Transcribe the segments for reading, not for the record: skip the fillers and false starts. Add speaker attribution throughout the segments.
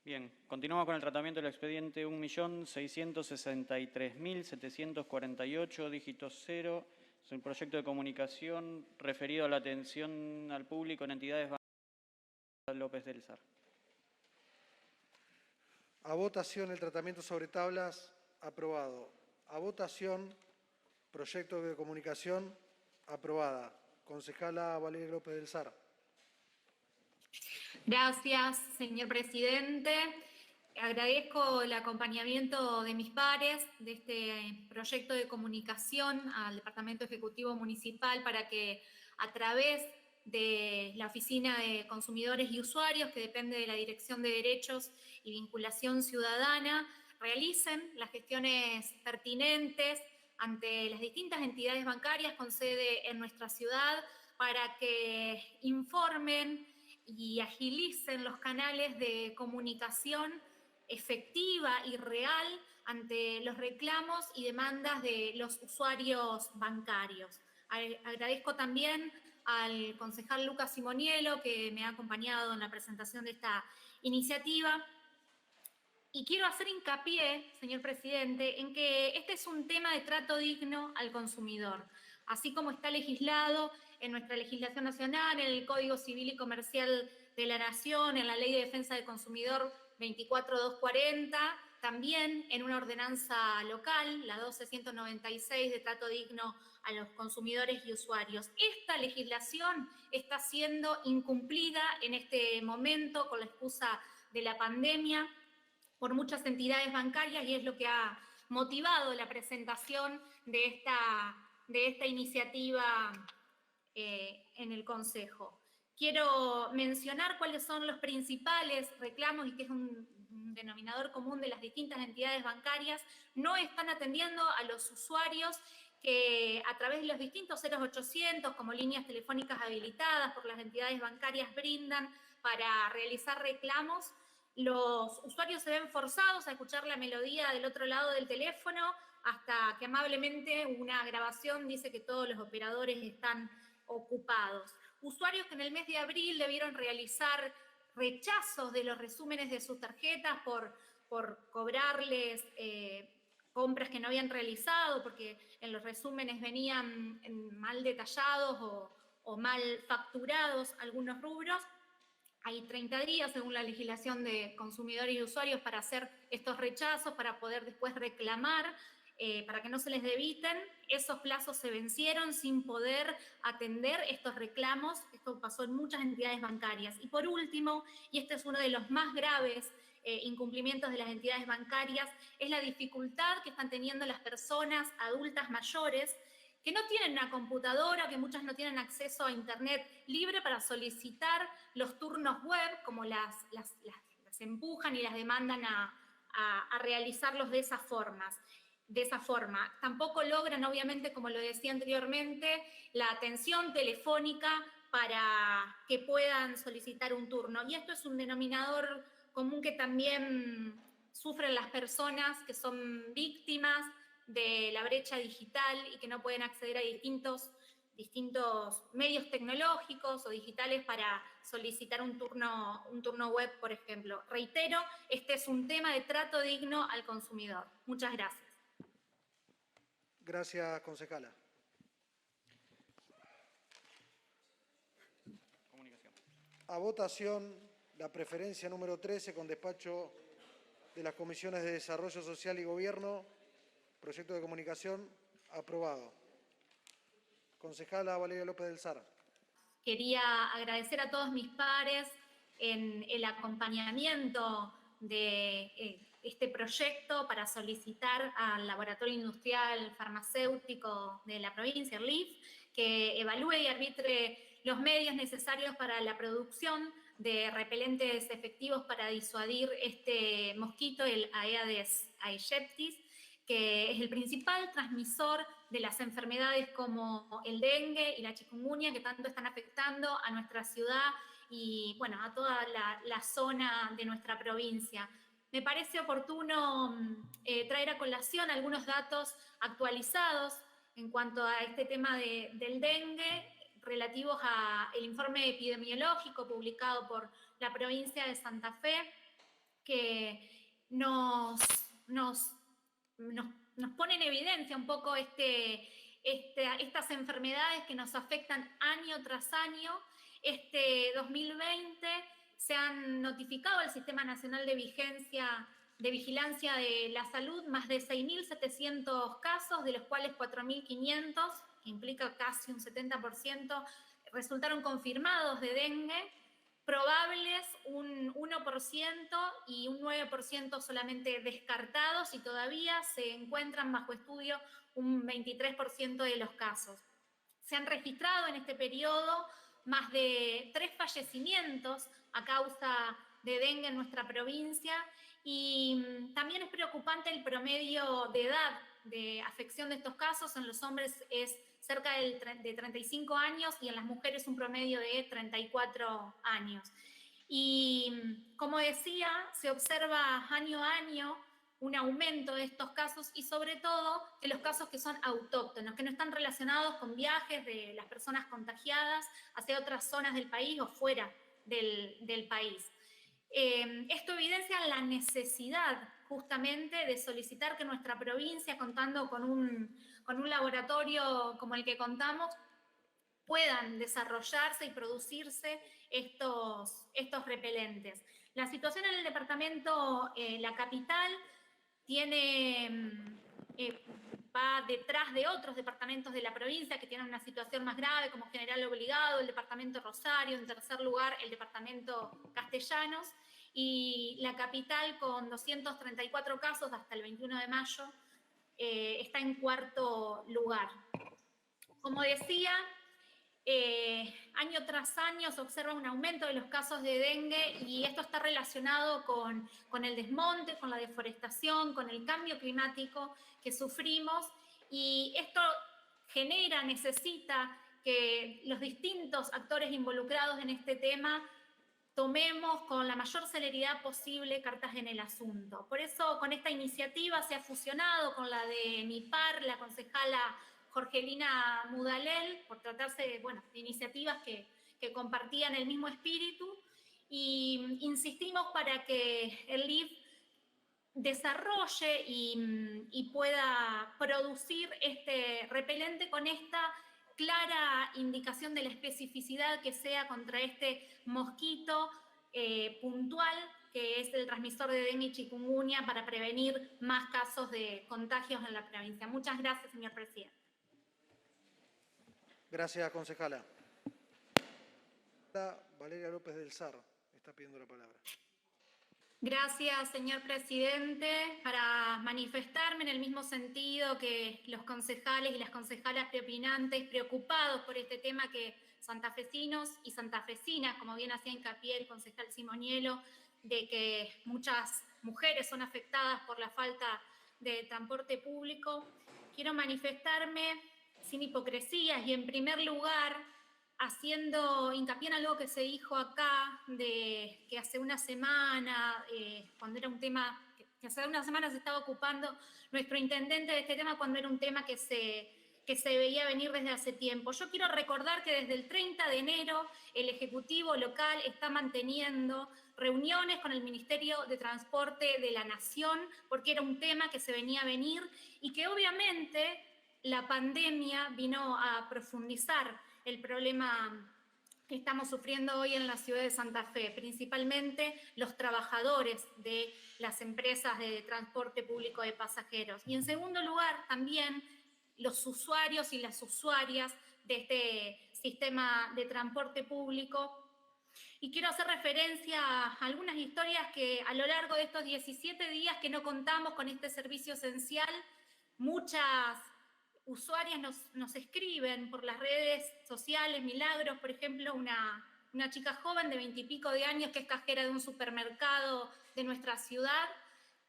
Speaker 1: Bien, continuamos con el tratamiento del expediente 1.663.748, dígito 0. Es un proyecto de comunicación referido a la atención al público en entidades bancarias. López del Sar.
Speaker 2: A votación el tratamiento sobre tablas. Aprobado. A votación, proyecto de comunicación. Aprobada. Concejala Valeria López del Sar.
Speaker 3: Gracias, señor presidente. Agradezco el acompañamiento de mis pares de este proyecto de comunicación al Departamento Ejecutivo Municipal para que a través de la Oficina de Consumidores y Usuarios, que depende de la Dirección de Derechos y Vinculación Ciudadana, realicen las gestiones pertinentes ante las distintas entidades bancarias con sede en nuestra ciudad para que informen y agilicen los canales de comunicación efectiva y real ante los reclamos y demandas de los usuarios bancarios. Agradezco también al concejal Lucas Simonielo, que me ha acompañado en la presentación de esta iniciativa. Y quiero hacer hincapié, señor presidente, en que este es un tema de trato digno al consumidor, así como está legislado en nuestra legislación nacional, en el Código Civil y Comercial de la Nación, en la Ley de Defensa del Consumidor 24240, también en una ordenanza local, la 12196 de trato digno a los consumidores y usuarios. Esta legislación está siendo incumplida en este momento con la excusa de la pandemia por muchas entidades bancarias y es lo que ha motivado la presentación de esta iniciativa en el Consejo. Quiero mencionar cuáles son los principales reclamos y que es un denominador común de las distintas entidades bancarias. No están atendiendo a los usuarios que a través de los distintos 0800 como líneas telefónicas habilitadas por las entidades bancarias brindan para realizar reclamos. Los usuarios se ven forzados a escuchar la melodía del otro lado del teléfono hasta que amablemente una grabación dice que todos los operadores están ocupados. Usuarios que en el mes de abril debieron realizar rechazos de los resúmenes de sus tarjetas por cobrarles compras que no habían realizado, porque en los resúmenes venían mal detallados o mal facturados algunos rubros. Hay 30 días, según la legislación de consumidores y usuarios, para hacer estos rechazos, para poder después reclamar, para que no se les debiten. Esos plazos se vencieron sin poder atender estos reclamos. Esto pasó en muchas entidades bancarias. Y por último, y este es uno de los más graves incumplimientos de las entidades bancarias, es la dificultad que están teniendo las personas adultas mayores que no tienen una computadora, que muchas no tienen acceso a internet libre para solicitar los turnos web, como las empujan y las demandan a realizarlos de esa forma. Tampoco logran, obviamente, como lo decía anteriormente, la atención telefónica para que puedan solicitar un turno. Y esto es un denominador común que también sufren las personas que son víctimas de la brecha digital y que no pueden acceder a distintos medios tecnológicos o digitales para solicitar un turno web, por ejemplo. Reitero, este es un tema de trato digno al consumidor. Muchas gracias.
Speaker 2: Gracias, concejala.
Speaker 1: Comunicación.
Speaker 2: A votación la preferencia número 13 con despacho de las Comisiones de Desarrollo Social y Gobierno. Proyecto de comunicación aprobado. Concejala Valeria López del Sar.
Speaker 3: Quería agradecer a todos mis pares en el acompañamiento de este proyecto para solicitar al Laboratorio Industrial Farmacéutico de la provincia, el LIF, que evalúe y arbitre los medios necesarios para la producción de repelentes efectivos para disuadir este mosquito, el Aedes aegypti, que es el principal transmisor de las enfermedades como el dengue y la chikungunya, que tanto están afectando a nuestra ciudad y, bueno, a toda la zona de nuestra provincia. Me parece oportuno traer a colación algunos datos actualizados en cuanto a este tema del dengue, relativos al informe epidemiológico publicado por la provincia de Santa Fe, que nos pone en evidencia un poco estas enfermedades que nos afectan año tras año. Este 2020 se han notificado al Sistema Nacional de Vigilancia de la Salud más de 6.700 casos, de los cuales 4.500, que implica casi un 70%, resultaron confirmados de dengue, probables un 1% y un 9% solamente descartados, y todavía se encuentran bajo estudio un 23% de los casos. Se han registrado en este periodo más de 3 fallecimientos a causa de dengue en nuestra provincia, y también es preocupante el promedio de edad de afección de estos casos. En los hombres es cerca de 35 años y en las mujeres un promedio de 34 años. Y como decía, se observa año a año un aumento de estos casos, y sobre todo de los casos que son autóctonos, que no están relacionados con viajes de las personas contagiadas hacia otras zonas del país o fuera del país. Esto evidencia la necesidad justamente de solicitar que nuestra provincia, contando con un laboratorio como el que contamos, puedan desarrollarse y producirse estos repelentes. La situación en el departamento, la capital, va detrás de otros departamentos de la provincia que tienen una situación más grave, como General Obligado, el departamento Rosario, en tercer lugar el departamento Castellanos, y la capital, con 234 casos hasta el 21 de mayo, está en cuarto lugar. Como decía, año tras año se observa un aumento de los casos de dengue, y esto está relacionado con el desmonte, con la deforestación, con el cambio climático que sufrimos, y esto necesita que los distintos actores involucrados en este tema tomemos con la mayor celeridad posible cartas en el asunto. Por eso, con esta iniciativa se ha fusionado con la de MIPAR, la concejala Jorgelina Mudalel, por tratarse de iniciativas que compartían el mismo espíritu, y insistimos para que el LIF desarrolle y pueda producir este repelente con esta clara indicación de la especificidad que sea contra este mosquito puntual, que es el transmisor de dengue y chikungunya, para prevenir más casos de contagios en la provincia. Muchas gracias, señor presidente.
Speaker 2: Gracias, concejala. Valeria López del Sar está pidiendo la palabra.
Speaker 3: Gracias, señor presidente. Para manifestarme en el mismo sentido que los concejales y las concejalas preopinantes, preocupados por este tema, que santafesinos y santafesinas, como bien hacía hincapié el concejal Simonielo, de que muchas mujeres son afectadas por la falta de transporte público, quiero manifestarme sin hipocresías y, en primer lugar, haciendo hincapié en algo que se dijo acá, de que hace una semana, cuando era un tema, que hace una semana se estaba ocupando nuestro intendente de este tema, cuando era un tema que se veía venir desde hace tiempo. Yo quiero recordar que desde el 30 de enero el Ejecutivo local está manteniendo reuniones con el Ministerio de Transporte de la Nación, porque era un tema que se venía a venir y que obviamente la pandemia vino a profundizar el problema que estamos sufriendo hoy en la ciudad de Santa Fe, principalmente los trabajadores de las empresas de transporte público de pasajeros. Y en segundo lugar, también los usuarios y las usuarias de este sistema de transporte público. Y quiero hacer referencia a algunas historias que a lo largo de estos 17 días que no contamos con este servicio esencial, muchas usuarias nos escriben por las redes sociales. Milagros, por ejemplo, una chica joven de 20 y pico de años que es cajera de un supermercado de nuestra ciudad,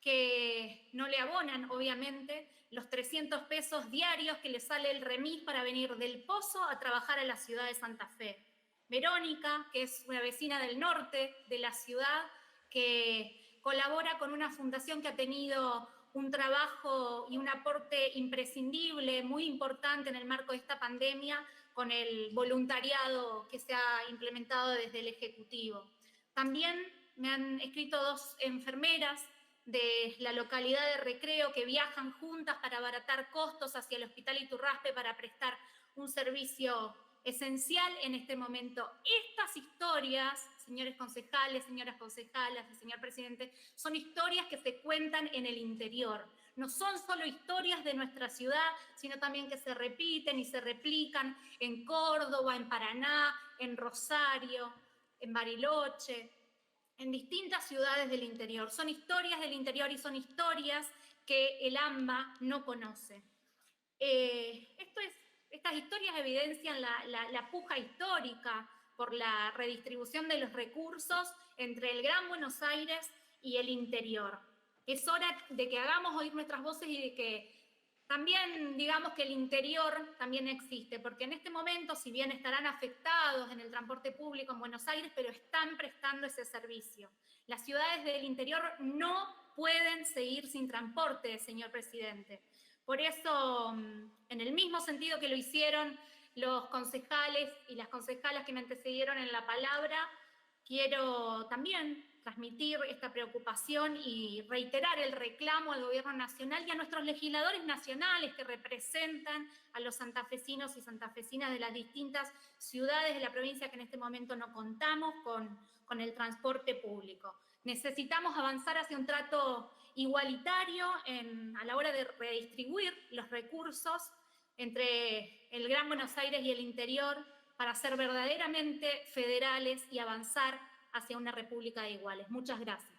Speaker 3: que no le abonan, obviamente, los 300 pesos diarios que le sale el remis para venir del Pozo a trabajar a la ciudad de Santa Fe. Verónica, que es una vecina del norte de la ciudad, que colabora con una fundación que ha tenido un trabajo y un aporte imprescindible, muy importante en el marco de esta pandemia, con el voluntariado que se ha implementado desde el Ejecutivo. También me han escrito 2 enfermeras de la localidad de Recreo que viajan juntas para abaratar costos hacia el Hospital Iturraspe para prestar un servicio esencial en este momento. Estas historias, señores concejales, señoras concejalas y señor presidente, son historias que se cuentan en el interior. No son solo historias de nuestra ciudad, sino también que se repiten y se replican en Córdoba, en Paraná, en Rosario, en Bariloche, en distintas ciudades del interior. Son historias del interior y son historias que el AMBA no conoce. Estas historias evidencian la puja histórica por la redistribución de los recursos entre el Gran Buenos Aires y el interior. Es hora de que hagamos oír nuestras voces y de que también digamos que el interior también existe, porque en este momento, si bien estarán afectados en el transporte público en Buenos Aires, pero están prestando ese servicio. Las ciudades del interior no pueden seguir sin transporte, señor presidente. Por eso, en el mismo sentido que lo hicieron los concejales y las concejalas que me antecedieron en la palabra, quiero también transmitir esta preocupación y reiterar el reclamo al gobierno nacional y a nuestros legisladores nacionales que representan a los santafesinos y santafesinas de las distintas ciudades de la provincia que en este momento no contamos con el transporte público. Necesitamos avanzar hacia un trato igualitario a la hora de redistribuir los recursos entre el Gran Buenos Aires y el interior para ser verdaderamente federales y avanzar hacia una república de iguales. Muchas gracias.